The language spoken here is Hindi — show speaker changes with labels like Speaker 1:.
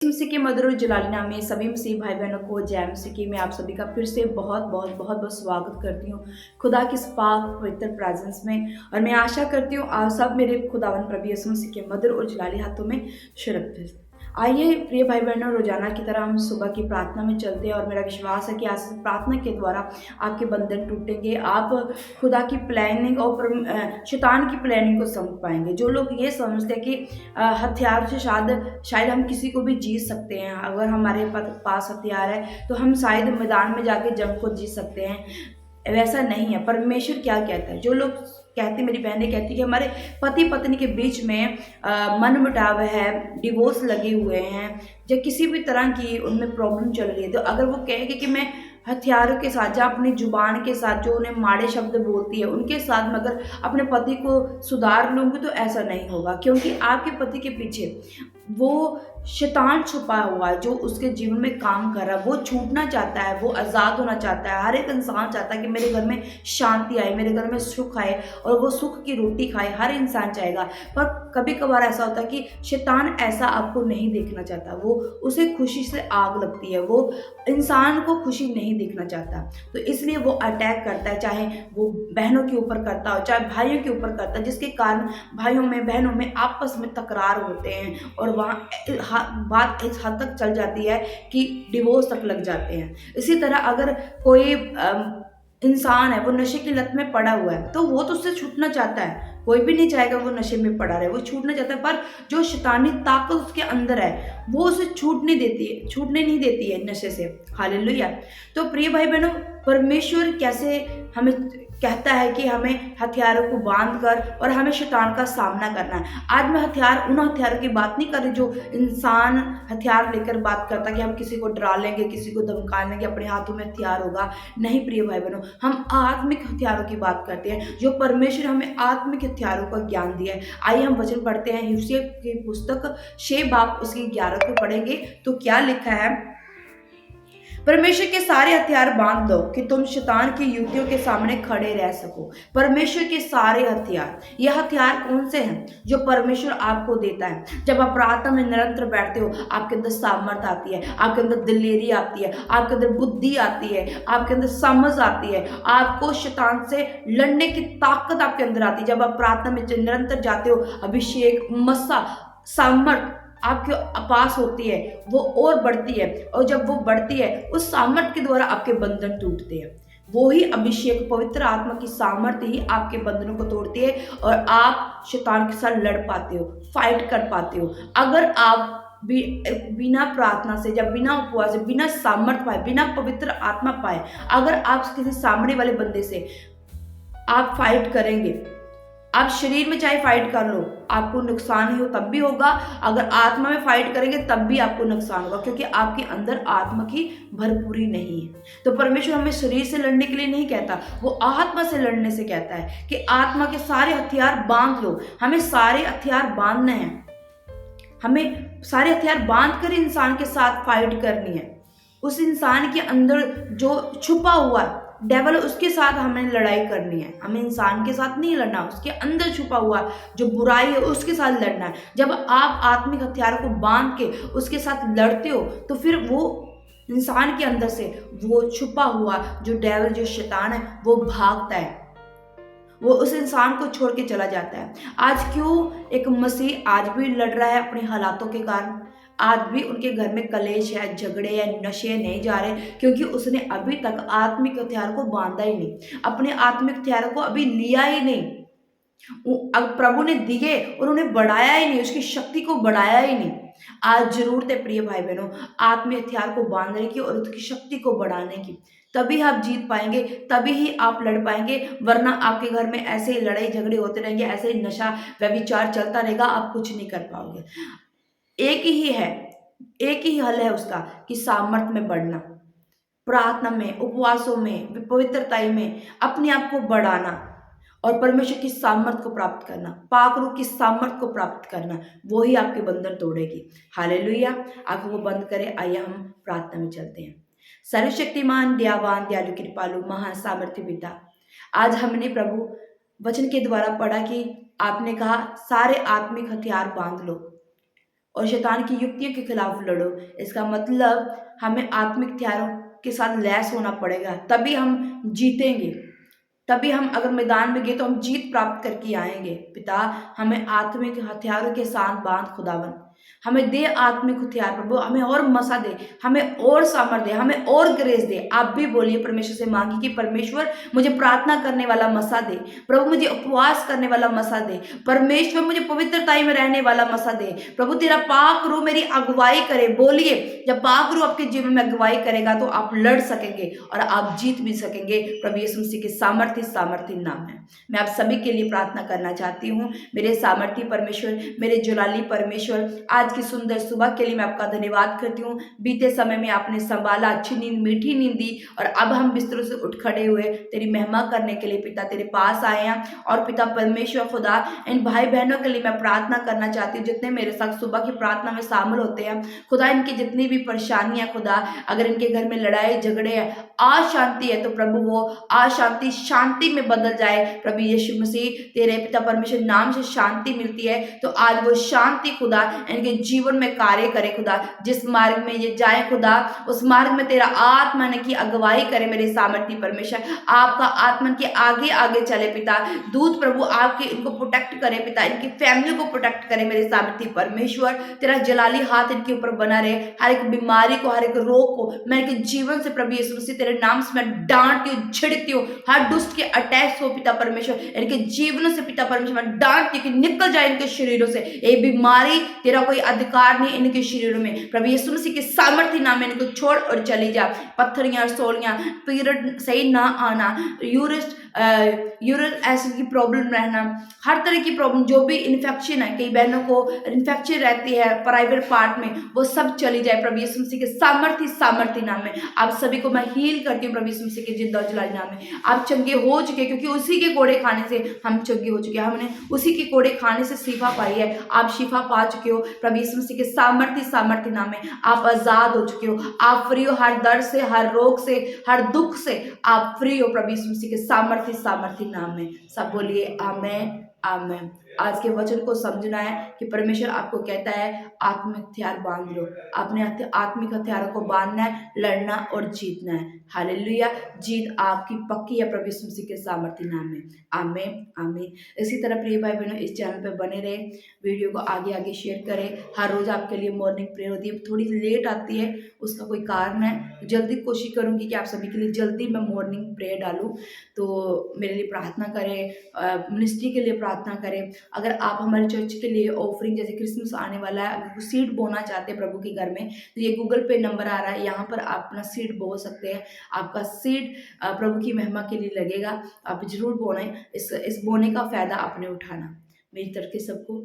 Speaker 1: मसीह के मधुर और जलाली नाम में सभी मसीह भाई बहनों को जय मसीह की। मैं आप सभी का फिर से बहुत बहुत बहुत बहुत स्वागत करती हूँ खुदा की इस पाक पवित्र प्रेजेंस में। और मैं आशा करती हूँ आप सब मेरे खुदावन प्रभु यीशु मसीह के मधुर और जलाली हाथों में सुरक्षित। आइए प्रिय भाई बहनों, रोजाना की तरह हम सुबह की प्रार्थना में चलते हैं और मेरा विश्वास है कि आज इस प्रार्थना के द्वारा आपके बंधन टूटेंगे। आप खुदा की प्लानिंग और शैतान की प्लानिंग को समझ पाएंगे। जो लोग ये समझते हैं कि हथियार से शायद हम किसी को भी जीत सकते हैं, अगर हमारे पास हथियार है तो हम शायद मैदान में जाके जंग को जीत सकते हैं, वैसा नहीं है। परमेश्वर क्या कहता है? जो लोग कहते, मेरी बहनें कहती कि हमारे पति पत्नी के बीच में मन मुटाव है, डिवोर्स लगे हुए हैं, या किसी भी तरह की उनमें प्रॉब्लम चल रही है, तो अगर वो कहेंगे कि मैं हथियारों के साथ या अपनी जुबान के साथ जो उन्हें माड़े शब्द बोलती है उनके साथ मैं अगर अपने पति को सुधार लूंगी, तो ऐसा नहीं होगा। क्योंकि आपके पति के पीछे वो शैतान छुपा हुआ है जो उसके जीवन में काम कर रहा है। वो छूटना चाहता है, वो आज़ाद होना चाहता है। हर एक इंसान चाहता है कि मेरे घर में शांति आए, मेरे घर में सुख आए और वो सुख की रोटी खाए। हर इंसान चाहेगा, पर कभी कभार ऐसा होता है कि शैतान ऐसा आपको नहीं देखना चाहता। वो उसे खुशी से आग लगती है, वो इंसान को खुशी नहीं देखना चाहता, तो इसलिए वो अटैक करता है। चाहे वो बहनों के ऊपर करता हो, चाहे भाइयों के ऊपर करता है, जिसके कारण भाइयों में बहनों में आपस में तकरार होते हैं और वहाँ बात इस हद तक चल जाती है कि डिवोर्स तक लग जाते हैं। इसी तरह अगर कोई इंसान है, वो नशे की लत में पड़ा हुआ है, तो वो तो उससे छूटना चाहता है। कोई भी नहीं चाहेगा वो नशे में पड़ा रहे, वो छूटना चाहता है। पर जो शैतानी ताकत उसके अंदर है वो उसे छूटने नहीं देती है नशे से। हालेलुया। तो प्रिय भाई बहनों, परमेश्वर कैसे हमें कहता है कि हमें हथियारों को बांध कर और हमें शैतान का सामना करना है। आज मैं उन हथियारों की बात नहीं कर रही जो इंसान हथियार लेकर बात करता है कि हम किसी को डरा लेंगे, किसी को धमका लेंगे, अपने हाथों में हथियार होगा। नहीं प्रिय भाई बहनों, हम आत्मिक हथियारों की बात करते हैं, जो परमेश्वर हमें आत्मिक हथियारों का ज्ञान दिया है। आइए हम वचन पढ़ते हैं, हिब्बानियों की पुस्तक 6 बाब उसकी 11 को पढ़ेंगे तो क्या लिखा है। परमेश्वर के सारे हथियार बांध दो कि तुम शैतान की युक्तियों के सामने खड़े रह सको। परमेश्वर के सारे हथियार, ये हथियार कौन से हैं जो परमेश्वर आपको देता है? जब आप प्रार्थना में निरंतर बैठते हो, आपके अंदर सामर्थ आती है, आपके अंदर दिलेरी आती है, आपके अंदर बुद्धि आती है, आपके अंदर समझ आती है, आपको शैतान से लड़ने की ताकत आपके अंदर आती है। जब आप प्रार्थना में निरंतर जाते हो, अभिषेक, मस्सा, सामर्थ आपके पास होती है, वो और बढ़ती है, और जब वो बढ़ती है उस सामर्थ के द्वारा आपके बंधन टूटते हैं। वो ही अभिषेक, पवित्र आत्मा की सामर्थ्य ही आपके बंधनों को तोड़ती है और आप शैतान के साथ लड़ पाते हो, फाइट कर पाते हो। अगर आप बिना प्रार्थना से, जब बिना उपवास से, बिना सामर्थ पाए, बिना पवित्र आत्मा पाए, अगर आप किसी सामने वाले बंदे से आप फाइट करेंगे, आप शरीर में चाहे फाइट कर लो, आपको नुकसान ही हो तब भी होगा। अगर आत्मा में फाइट करेंगे तब भी आपको नुकसान होगा, क्योंकि आपके अंदर आत्मा की भरपूरी नहीं है। तो परमेश्वर हमें शरीर से लड़ने के लिए नहीं कहता, वो आत्मा से लड़ने से कहता है कि आत्मा के सारे हथियार बांध लो। हमें सारे हथियार बांधने हैं, हमें सारे हथियार बांध कर इंसान के साथ फाइट करनी है। उस इंसान के अंदर जो छुपा हुआ डेवल, उसके साथ हमें लड़ाई करनी है। हमें इंसान के साथ नहीं लड़ना, उसके अंदर छुपा हुआ जो बुराई है उसके साथ लड़ना है। जब आप आत्मिक हथियार को बांध के उसके साथ लड़ते हो, तो फिर वो इंसान के अंदर से वो छुपा हुआ जो डेवल, जो शैतान है, वो भागता है, वो उस इंसान को छोड़ के चला जाता है। आज क्यों एक मसीह आज भी लड़ रहा है अपने हालातों के कारण? आज भी उनके घर में कलेश है, झगड़े या नशे नहीं जा रहे, क्योंकि उसने अभी तक आत्मिक हथियार को बांधा ही नहीं, अपने आत्मिक हथियार को अभी लिया ही नहीं। अब प्रभु ने दिए और उन्हें बढ़ाया ही नहीं, उसकी शक्ति को बढ़ाया ही नहीं। आज जरूरत है प्रिय भाई बहनों, आत्मिक हथियार को बांधने की और उसकी शक्ति को बढ़ाने की। तभी आप जीत पाएंगे, तभी ही आप लड़ पाएंगे। वरना आपके घर में ऐसे ही लड़ाई झगड़े होते रहेंगे, ऐसे ही नशा व्यभिचार चलता रहेगा, आप कुछ नहीं कर पाओगे। एक ही है, एक ही हल है उसका, कि सामर्थ में बढ़ना, प्रार्थना में, उपवासों में, पवित्रता में अपने आप को बढ़ाना और परमेश्वर की सामर्थ को प्राप्त करना, पाक रूह की सामर्थ को प्राप्त करना, वो ही आपके बंधन तोड़ेगी। हालेलुया। आंखों को बंद करें, आइए हम प्रार्थना में चलते हैं। सर्वशक्तिमान, दयावान, दयालु, कृपालु, महान सामर्थ्य पिता, आज हमने प्रभु वचन के द्वारा पढ़ा कि आपने कहा सारे आत्मिक हथियार बांध लो। और शैतान की युक्तियों के खिलाफ लड़ो। इसका मतलब हमें आत्मिक हथियारों के साथ लैस होना पड़ेगा, तभी हम जीतेंगे। तभी हम अगर मैदान में गए तो हम जीत प्राप्त करके आएंगे। पिता, हमें आत्मिक हथियारों के साथ बांध खुदावन। हमें दे आत्मिक हथियार प्रभु, हमें और मसा दे, हमें और सामर्थ दे, हमें और ग्रेस दे। आप भी बोलिए परमेश्वर से मांगी कि परमेश्वर मुझे प्रार्थना करने वाला मसा दे, प्रभु मुझे उपवास करने वाला मसा दे, परमेश्वर मुझे पवित्रताई में रहने वाला मसा दे। प्रभु तेरा पाक रूह मेरी अगुवाई करे। बोलिए, जब पाक रूह आपके जीवन में अगुवाई करेगा तो आप लड़ सकेंगे और आप जीत भी सकेंगे। प्रभु यीशु मसीह के सामर्थी नाम है मैं आप सभी के लिए प्रार्थना करना चाहती हूँ। मेरे सामर्थी परमेश्वर, मेरे जुलाली परमेश्वर, आज की सुंदर सुबह के लिए मैं आपका धन्यवाद करती हूँ। बीते समय में आपने संभाला, अच्छी नींद, मीठी नींद दी और अब हम बिस्तरों से उठ खड़े हुए तेरी महिमा करने के लिए पिता तेरे पास आए हैं। और पिता परमेश्वर खुदा, इन भाई बहनों के लिए मैं प्रार्थना करना चाहती हूँ जितने मेरे साथ सुबह की प्रार्थना में शामिल होते हैं। खुदा, इनकी जितनी भी परेशानियां, खुदा अगर इनके घर में लड़ाई झगड़े है, अशांति है, तो प्रभु वो अशांति शांति में बदल जाए। प्रभु यीशु मसीह तेरे पिता परमेश्वर नाम से शांति मिलती है, तो आज वो शांति खुदा इनके जीवन में कार्य करे। खुदा, जिस मार्ग में ये जाए खुदा, उस मार्ग में तेरा आत्मा ने की अगुवाई करे। मेरे सामर्थी परमेश्वर, आपका आत्मा के आगे आगे चले पिता। दूत प्रभु आपके इनको प्रोटेक्ट करे पिता, इनकी फैमिली को प्रोटेक्ट करे। मेरे सामर्थी परमेश्वर, तेरा जलाली हाथ इनके ऊपर बना रहे। हर एक बीमारी को, हर एक रोग को मैं इनके जीवन से प्रभु यीशु मसीह तेरे नाम से मैं डांटती हूँ, छिड़कती हूँ। हर दुष्ट के अटैक हो पिता परमेश्वर, इनके जीवनों से पिता परमेश्वर मैं डांटती हूँ कि निकल जाए इनके शरीरों से। ये बीमारी तेरा कोई अधिकार नहीं इनके शरीरों में। प्रभु यीशु मसीह के सामर्थ्य नाम में इनको छोड़ और चली जा। पत्थरियां, सोलियां, पीरियड सही ना आना, यूरिन एसिड की प्रॉब्लम रहना, हर तरह की प्रॉब्लम, जो भी इन्फेक्शन है, कई बहनों को इन्फेक्शन रहती है प्राइवेट पार्ट में, वो सब चली जाए प्रभु यीशु मसीह के सामर्थ्य नाम में। आप सभी को मैं हील करती हूँ प्रभु यीशु मसीह के जिंदा जलाली नाम में। आप चंगे हो चुके, क्योंकि उसी के कोड़े खाने से हम चंगे हो चुके हैं। हमने उसी के कोड़े खाने से शिफा पाई है। आप शिफा पा चुके हो प्रभु यीशु मसीह के सामर्थ्य नाम में। आप आजाद हो चुके हो, आप फ्री हो हर दर्द से, हर रोग से, हर दुख से आप फ्री हो प्रभु यीशु मसीह के सामर्थ्य नाम में। सब बोलिए आमेन आमेन। आज के वचन को समझना है कि परमेश्वर आपको कहता है आत्मिक हथियार बांध लो। आपने आत्मिक हथियारों को बांधना है, लड़ना और जीतना है। हालेलुया, जीत आपकी पक्की है प्रभु यीशु मसीह के सामर्थ्य नाम में। आमेन आमेन। इसी तरह प्रिय भाई बहनों, इस चैनल पे बने रहे, वीडियो को आगे आगे शेयर करें। हर रोज आपके लिए मॉर्निंग प्रेयर होती है, थोड़ी लेट आती है, उसका कोई कारण है। जल्दी कोशिश करूंगी कि आप सभी के लिए जल्दी मैं मॉर्निंग प्रेयर डालूं। तो मेरे लिए प्रार्थना करें, मिनिस्ट्री के लिए प्रार्थना करें। अगर आप हमारे चर्च के लिए ऑफरिंग, जैसे क्रिसमस आने वाला है, अगर सीड बोना चाहते हैं प्रभु के घर में, तो ये गूगल पे नंबर आ रहा है, यहाँ पर आप अपना सीड बो सकते हैं। आपका सीड प्रभु की महिमा के लिए लगेगा। आप जरूर बोने, इस बोने का फायदा आपने उठाना। मेरी तरफ से सबको